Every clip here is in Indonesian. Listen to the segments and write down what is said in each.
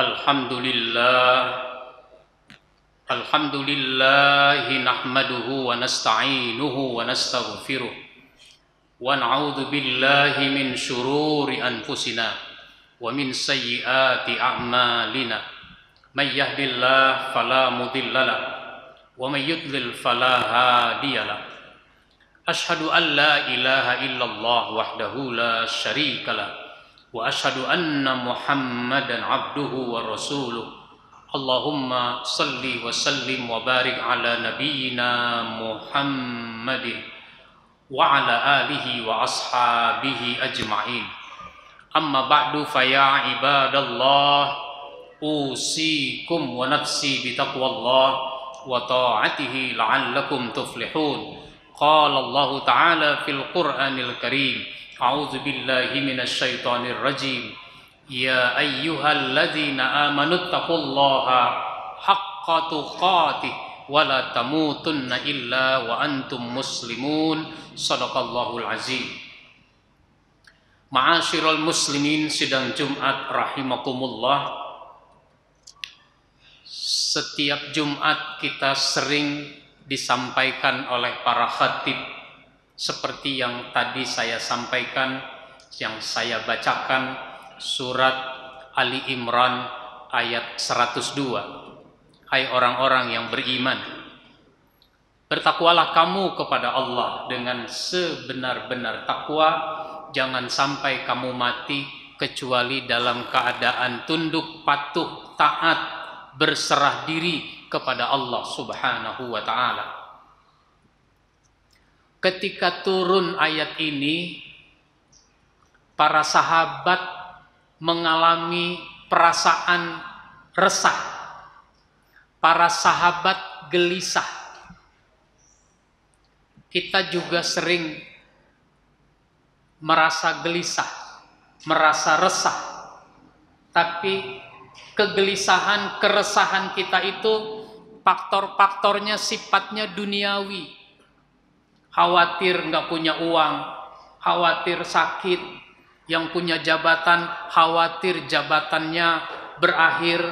Alhamdulillah nahmaduhu wa nasta'inuhu wa nastaghfiruh wa na'udzu billahi min syururi anfusina wa min sayyiati a'malina may yahdihillahu fala mudhillalah wa may yudlil fala hadiyalah. Ashhadu an la ilaha illallah wahdahu la syarikalah wa ashhadu anna Muhammadan abduhu wa rasuluh. Allahumma salli wa sallim wa barik ala nabiyyina Muhammadin wa ala alihi wa ashabihi ajma'in. Amma ba'du fa ya ibadallah usikum wa nafsi bi taqwallah wa ta'atihi la'allakum tuflihun. Qala Allah ta'ala fil Qur'anil Karim, a'udzu billahi minasy syaithanir rajim. Ya ayyuhalladzina amanu taqullaha haqqa tuqatih wa la tamutunna illa wa antum muslimun. Shadaqallahul azim. Ma'asyiral muslimin, sidang Jumat rahimakumullah. Setiap Jumat kita sering disampaikan oleh para khatib seperti yang tadi saya sampaikan, yang saya bacakan, surat Ali Imran ayat 102. Hai orang-orang yang beriman, bertakwalah kamu kepada Allah dengan sebenar-benar takwa. Jangan sampai kamu mati kecuali dalam keadaan tunduk, patuh, taat, berserah diri kepada Allah Subhanahu wa ta'ala. Ketika turun ayat ini, para sahabat mengalami perasaan resah. Para sahabat gelisah. Kita juga sering merasa gelisah, merasa resah. Tapi kegelisahan, keresahan kita itu faktor-faktornya sifatnya duniawi. Khawatir nggak punya uang, khawatir sakit, yang punya jabatan khawatir jabatannya berakhir,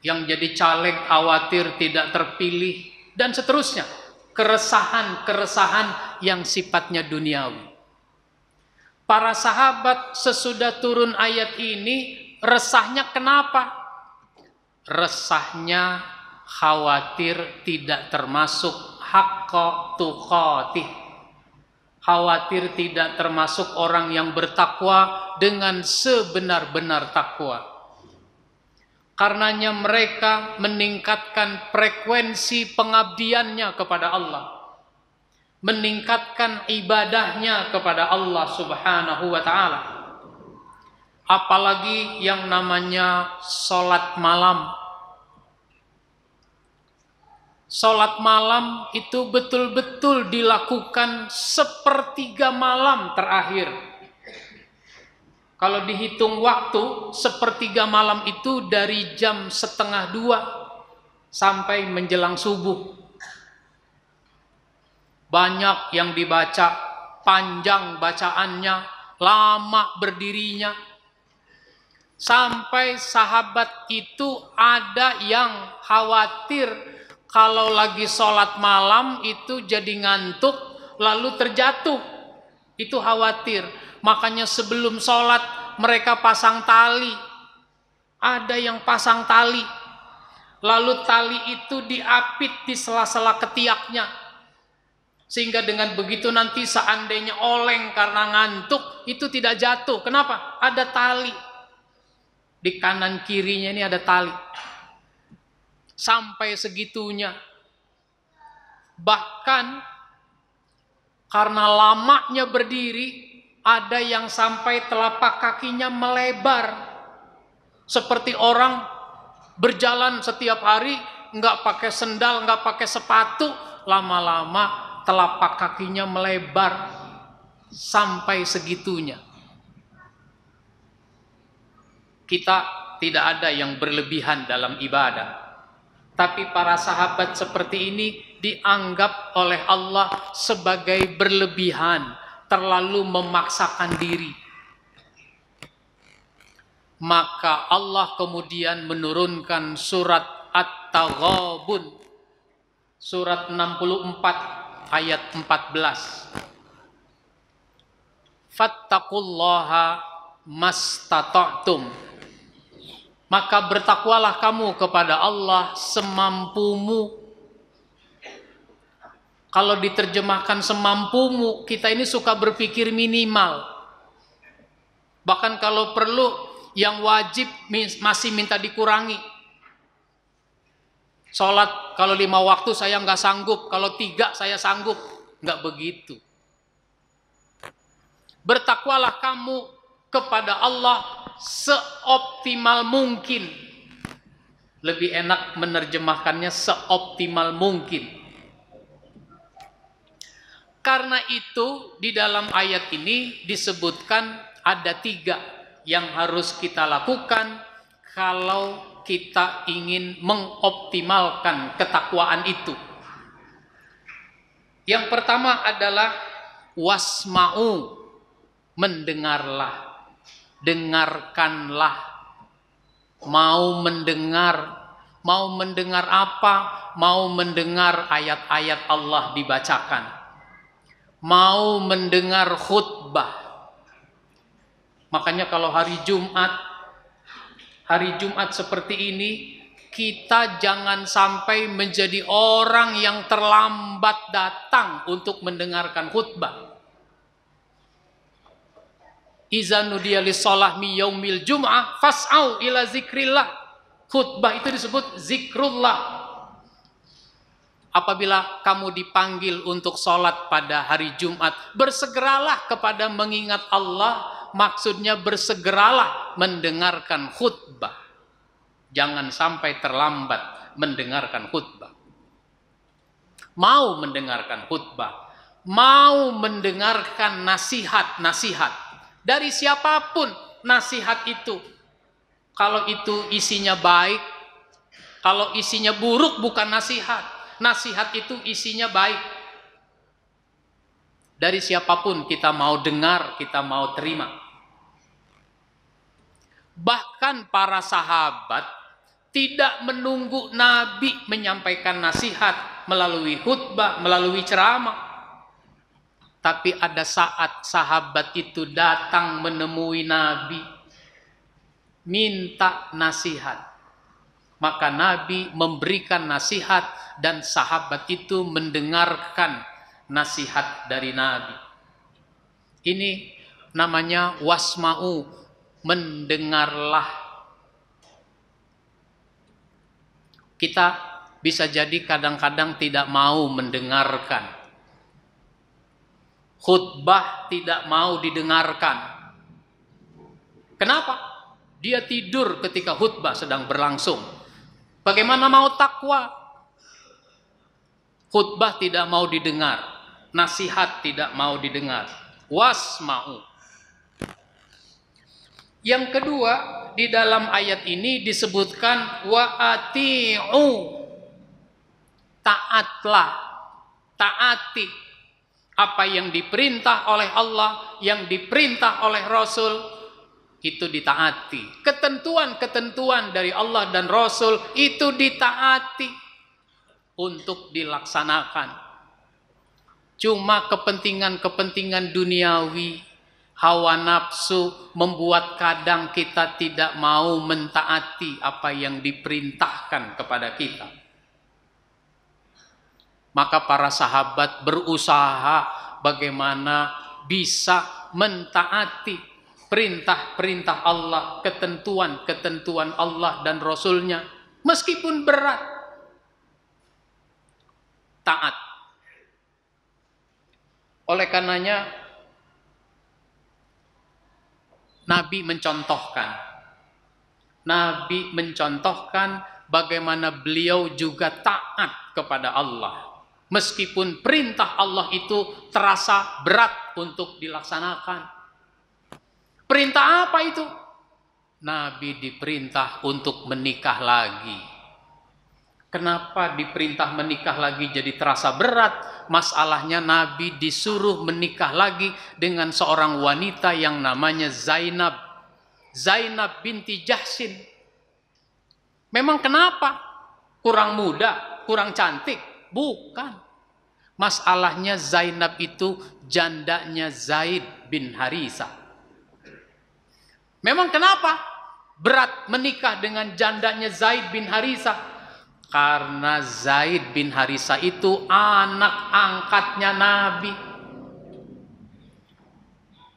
yang jadi caleg khawatir tidak terpilih, dan seterusnya. Keresahan-keresahan yang sifatnya duniawi. Para sahabat sesudah turun ayat ini, resahnya kenapa? Resahnya khawatir tidak termasuk haqqa tuqatih. Khawatir tidak termasuk orang yang bertakwa dengan sebenar-benar takwa. Karenanya mereka meningkatkan frekuensi pengabdiannya kepada Allah. Meningkatkan ibadahnya kepada Allah Subhanahu wa ta'ala. Apalagi yang namanya sholat malam. Sholat malam itu betul-betul dilakukan sepertiga malam terakhir. Kalau dihitung waktu, sepertiga malam itu dari jam 1:30 sampai menjelang subuh. Banyak yang dibaca, panjang bacaannya, lama berdirinya. Sampai sahabat itu ada yang khawatir kalau lagi sholat malam itu jadi ngantuk lalu terjatuh. Itu khawatir. Makanya sebelum sholat mereka pasang tali. Ada yang pasang tali. Lalu tali itu diapit di sela-sela ketiaknya. Sehingga dengan begitu nanti seandainya oleng karena ngantuk itu tidak jatuh. Kenapa? Ada tali. Di kanan kirinya ini ada tali. Sampai segitunya. Bahkan karena lamanya berdiri, ada yang sampai telapak kakinya melebar. Seperti orang berjalan setiap hari, nggak pakai sendal, nggak pakai sepatu, lama-lama telapak kakinya melebar sampai segitunya. Kita tidak ada yang berlebihan dalam ibadah. Tapi para sahabat seperti ini dianggap oleh Allah sebagai berlebihan, terlalu memaksakan diri. Maka Allah kemudian menurunkan surat At-Taghabun, surat 64 ayat 14. Fattaqullaha mastata'tum. Maka bertakwalah kamu kepada Allah semampumu. Kalau diterjemahkan semampumu, kita ini suka berpikir minimal. Bahkan kalau perlu, yang wajib masih minta dikurangi. Sholat kalau 5 waktu saya nggak sanggup, kalau 3 saya sanggup. Nggak begitu. Bertakwalah kamu kepada Allah seoptimal mungkin. Lebih enak menerjemahkannya seoptimal mungkin. Karena itu di dalam ayat ini disebutkan ada 3 yang harus kita lakukan kalau kita ingin mengoptimalkan ketakwaan itu. Yang pertama adalah wasma'u, mendengarlah, dengarkanlah. Mau mendengar apa? Mau mendengar ayat-ayat Allah dibacakan, mau mendengar khutbah. Makanya kalau hari Jumat seperti ini, kita jangan sampai menjadi orang yang terlambat datang untuk mendengarkan khutbah. Iza nudiya lis-shalah mi yaumil jum'ah fas'au ila zikrillah. Khutbah itu disebut zikrullah. Apabila kamu dipanggil untuk sholat pada hari Jumat, bersegeralah kepada mengingat Allah. Maksudnya bersegeralah mendengarkan khutbah. Jangan sampai terlambat mendengarkan khutbah. Mau mendengarkan khutbah, mau mendengarkan nasihat-nasihat dari siapapun. Nasihat itu, kalau itu isinya baik, kalau isinya buruk bukan nasihat. Nasihat itu isinya baik. Dari siapapun kita mau dengar, kita mau terima. Bahkan para sahabat tidak menunggu Nabi menyampaikan nasihat melalui khutbah, melalui ceramah. Tapi ada saat sahabat itu datang menemui Nabi, minta nasihat. Maka Nabi memberikan nasihat dan sahabat itu mendengarkan nasihat dari Nabi. Ini namanya wasma'u, mendengarlah. Kita bisa jadi kadang-kadang tidak mau mendengarkan. Khutbah tidak mau didengarkan. Kenapa? Dia tidur ketika khutbah sedang berlangsung. Bagaimana mau takwa? Khutbah tidak mau didengar, nasihat tidak mau didengar. Wasma'u. Yang kedua, di dalam ayat ini disebutkan wa'ati'u. Taatlah, taati apa yang diperintah oleh Allah, yang diperintah oleh Rasul, itu ditaati. Ketentuan-ketentuan dari Allah dan Rasul itu ditaati untuk dilaksanakan. Cuma kepentingan-kepentingan duniawi, hawa nafsu membuat kadang kita tidak mau mentaati apa yang diperintahkan kepada kita. Maka para sahabat berusaha bagaimana bisa mentaati perintah-perintah Allah, ketentuan-ketentuan Allah dan Rasulnya, meskipun berat, taat. Oleh karenanya Nabi mencontohkan bagaimana beliau juga taat kepada Allah. Meskipun perintah Allah itu terasa berat untuk dilaksanakan. Perintah apa itu? Nabi diperintah untuk menikah lagi. Kenapa diperintah menikah lagi jadi terasa berat? Masalahnya Nabi disuruh menikah lagi dengan seorang wanita yang namanya Zainab. Zainab binti Jahsin. Memang kenapa? Kurang muda, kurang cantik? Bukan. Masalahnya Zainab itu jandanya Zaid bin Harisah. Memang kenapa berat menikah dengan jandanya Zaid bin Harisah? Karena Zaid bin Harisah itu anak angkatnya Nabi.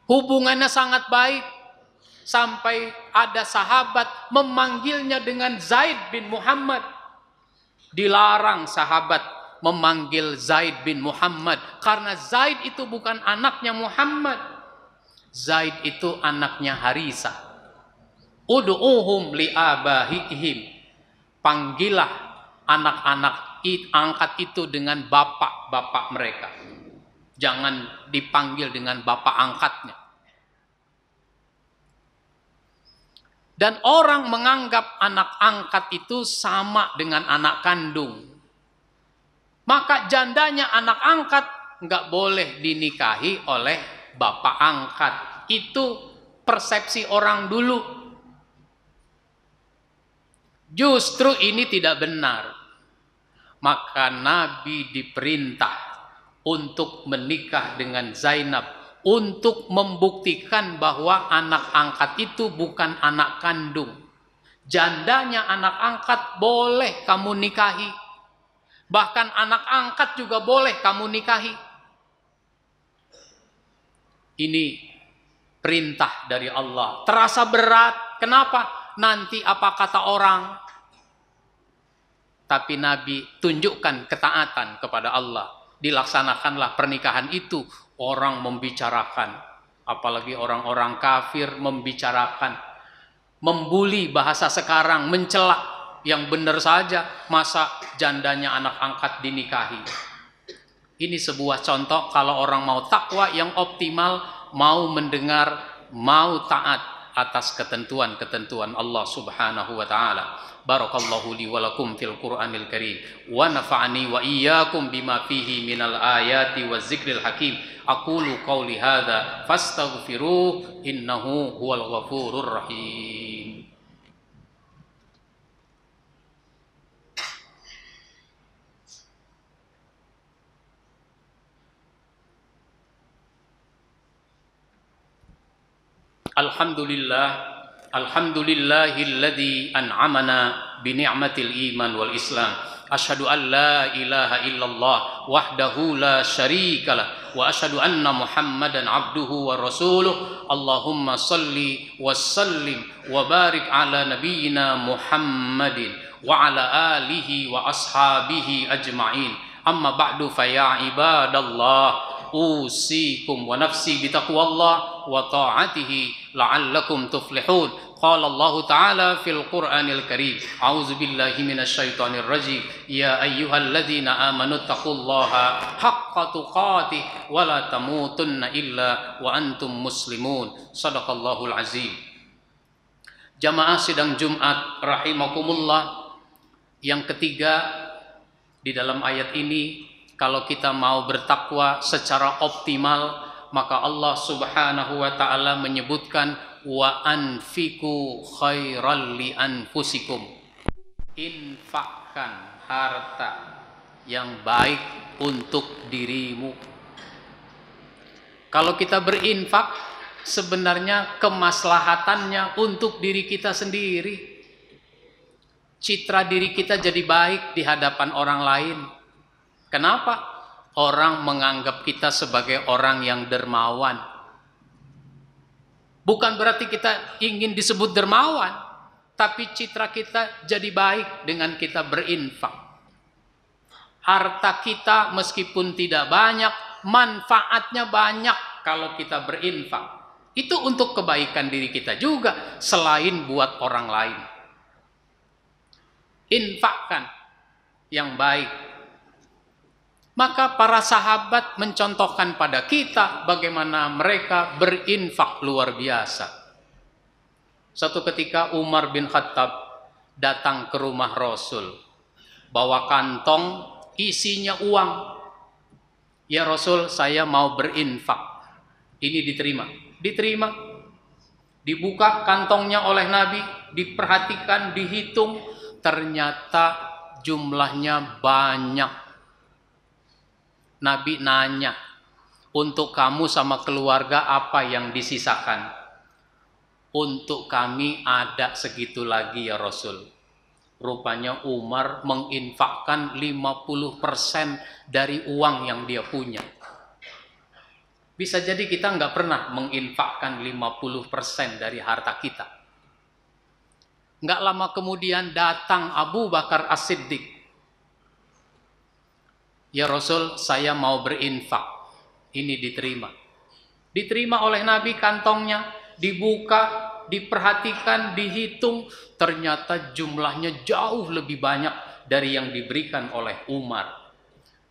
Hubungannya sangat baik. Sampai ada sahabat memanggilnya dengan Zaid bin Muhammad. Dilarang sahabat memanggil Zaid bin Muhammad karena Zaid itu bukan anaknya Muhammad. Zaid itu anaknya Harisah. Ud'uhum li'abahihim. Panggillah anak-anak angkat itu dengan bapak-bapak mereka. Jangan dipanggil dengan bapak angkatnya. Dan orang menganggap anak angkat itu sama dengan anak kandung. Maka jandanya anak angkat nggak boleh dinikahi oleh bapak angkat. Itu persepsi orang dulu. Justru ini tidak benar. Maka Nabi diperintah untuk menikah dengan Zainab, untuk membuktikan bahwa anak angkat itu bukan anak kandung. Jandanya anak angkat boleh kamu nikahi. Bahkan anak angkat juga boleh kamu nikahi. Ini perintah dari Allah. Terasa berat. Kenapa? Nanti apa kata orang? Tapi Nabi tunjukkan ketaatan kepada Allah. Dilaksanakanlah pernikahan itu. Orang membicarakan. Apalagi orang-orang kafir membicarakan. Membuli bahasa sekarang. Mencela. Yang benar saja, masa jandanya anak angkat dinikahi. Ini sebuah contoh kalau orang mau takwa yang optimal, mau mendengar, mau taat atas ketentuan-ketentuan Allah Subhanahu wa taala. Barakallahu li wa lakum fil Qur'anil Karim wa nafa'ani wa iyyakum bima fihi minal ayati waz zikril hakim. Aqulu qauli hadza fastaghfiruh innahu huwal ghafurur rahim. Alhamdulillahilladzi an'amana bi ni'matil iman wal islam. Asyhadu an la ilaha illallah wahdahu la syarikalah wa asyhadu anna Muhammadan abduhu wa rasuluh. Allahumma salli wa sallim wa barik ala nabiyyina Muhammadin wa ala alihi wa ashabihi ajma'in. Amma ba'du fa ya ibadallah usikum wa nafsi bitaqwallah wa ta'atihi la'allakum tuflihun. Qala Allah Ta'ala fil Qur'anil Karim. A'udzu billahi minasy syaithanir rajim. Ya ayyuhalladzina amanu taqullaha haqqa tuqatih wa la tamutunna illa wa antum muslimun. Shadaqallahul azim. Jamaah sidang Jumat rahimakumullah. Yang ketiga di dalam ayat ini, kalau kita mau bertakwa secara optimal, maka Allah Subhanahu wa taala menyebutkan wa anfiqu khairal li anfusikum. Infakkan harta yang baik untuk dirimu. Kalau kita berinfak, sebenarnya kemaslahatannya untuk diri kita sendiri. Citra diri kita jadi baik di hadapan orang lain. Kenapa? Orang menganggap kita sebagai orang yang dermawan. Bukan berarti kita ingin disebut dermawan, tapi citra kita jadi baik dengan kita berinfak. Harta kita meskipun tidak banyak, manfaatnya banyak kalau kita berinfak. Itu untuk kebaikan diri kita juga, selain buat orang lain. Infakkan yang baik. Maka para sahabat mencontohkan pada kita bagaimana mereka berinfak luar biasa. Suatu ketika Umar bin Khattab datang ke rumah Rasul, bawa kantong isinya uang. Ya Rasul, saya mau berinfak. Ini diterima. Diterima. Dibuka kantongnya oleh Nabi, diperhatikan, dihitung, ternyata jumlahnya banyak. Nabi nanya, untuk kamu sama keluarga apa yang disisakan? Untuk kami ada segitu lagi ya Rasul. Rupanya Umar menginfakkan 50% dari uang yang dia punya. Bisa jadi kita nggak pernah menginfakkan 50% dari harta kita. Nggak lama kemudian datang Abu Bakar As-Siddiq. Ya Rasul, saya mau berinfak. Ini diterima. Diterima oleh Nabi kantongnya, dibuka, diperhatikan, dihitung, ternyata jumlahnya jauh lebih banyak dari yang diberikan oleh Umar.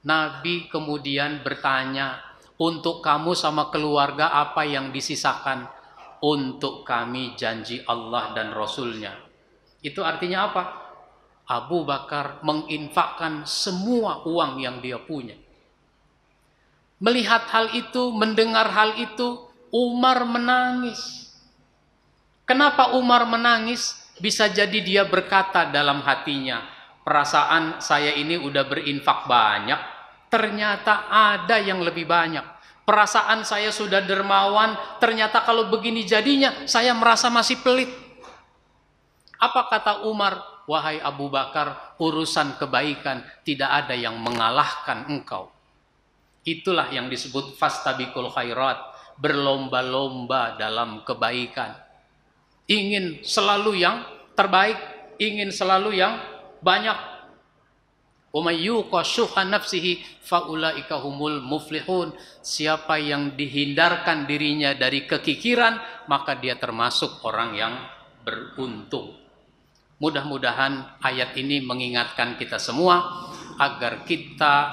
Nabi kemudian bertanya, untuk kamu sama keluarga apa yang disisakan? Untuk kami janji Allah dan Rasulnya. Itu artinya apa? Abu Bakar menginfakkan semua uang yang dia punya. Melihat hal itu, mendengar hal itu, Umar menangis. Kenapa Umar menangis? Bisa jadi dia berkata dalam hatinya, perasaan saya ini udah berinfak banyak, ternyata ada yang lebih banyak. Perasaan saya sudah dermawan, ternyata kalau begini jadinya, saya merasa masih pelit. Apa kata Umar? Wahai Abu Bakar, urusan kebaikan tidak ada yang mengalahkan engkau. Itulah yang disebut fastabiqul khairat, berlomba-lomba dalam kebaikan. Ingin selalu yang terbaik, ingin selalu yang banyak. Wa may yuqa syuha nafsihi faulaika humul muflihun. Siapa yang dihindarkan dirinya dari kekikiran, maka dia termasuk orang yang beruntung. Mudah-mudahan ayat ini mengingatkan kita semua agar kita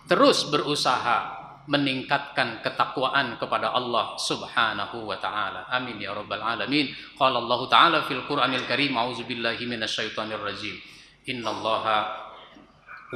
terus berusaha meningkatkan ketakwaan kepada Allah Subhanahu wa taala. Amin ya rabbal alamin. Qala Allah taala fil Qur'anil Karim, a'udzubillahi minasyaitonir rajim. Innallaha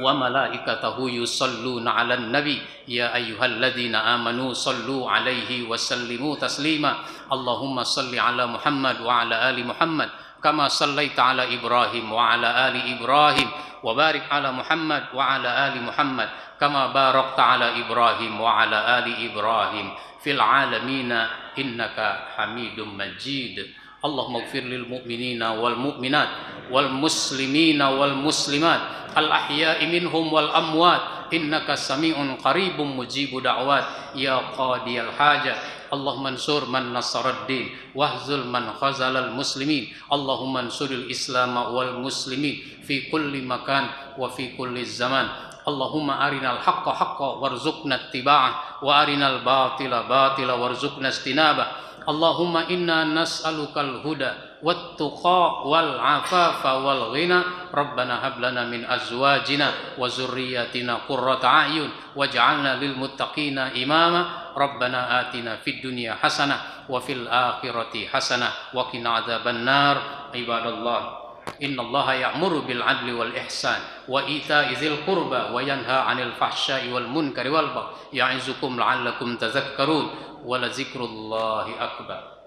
wa malaikatahu yusalluna 'alan nabi ya ayyuhalladzina amanu sallu 'alaihi wa sallimu taslima. Allahumma salli 'ala Muhammad wa 'ala ali Muhammad kama sallaita 'ala Ibrahim wa 'ala ali Ibrahim wa barik 'ala Muhammad wa 'ala ali Muhammad kama barakta 'ala Ibrahim wa 'ala ali Ibrahim fil 'alamina innaka Hamidum Majid. Allahumma ighfir lil mu'minina wal mu'minat wal muslimina wal muslimat al ahya'i minhum wal amwat innaka sami'un qaribun mujibu da'wat ya qadiyal hajat. Allahumma ansur man nasaraddin wahzul man khazalal muslimin. Allahumma ansuril islam wal muslimin fi kulli makan wa fi kulli zaman. Allahumma arinal haqqa haqqa warzuqna ittiba'ah wa arinal batila batila warzuqna istinabah. Allahumma inna nas'alukal huda wat tuqa wal afafa wal ghina. Rabbana hab lana min azwajina wa zurriyyatina qurrata a'yun waj'alna lil muttaqina imama. Rabbana atina fid dunya hasanah wa fil akhirati hasanah wa qina adzaban nar. Ibadallah, innallaha ya'muru bil 'adli wal ihsan wa ita'i dzil qurba wa yanha 'anil fahsya'i wal munkari wal baghi ya'izukum la'allakum tadhakkarun wa la dzikrullahi akbar.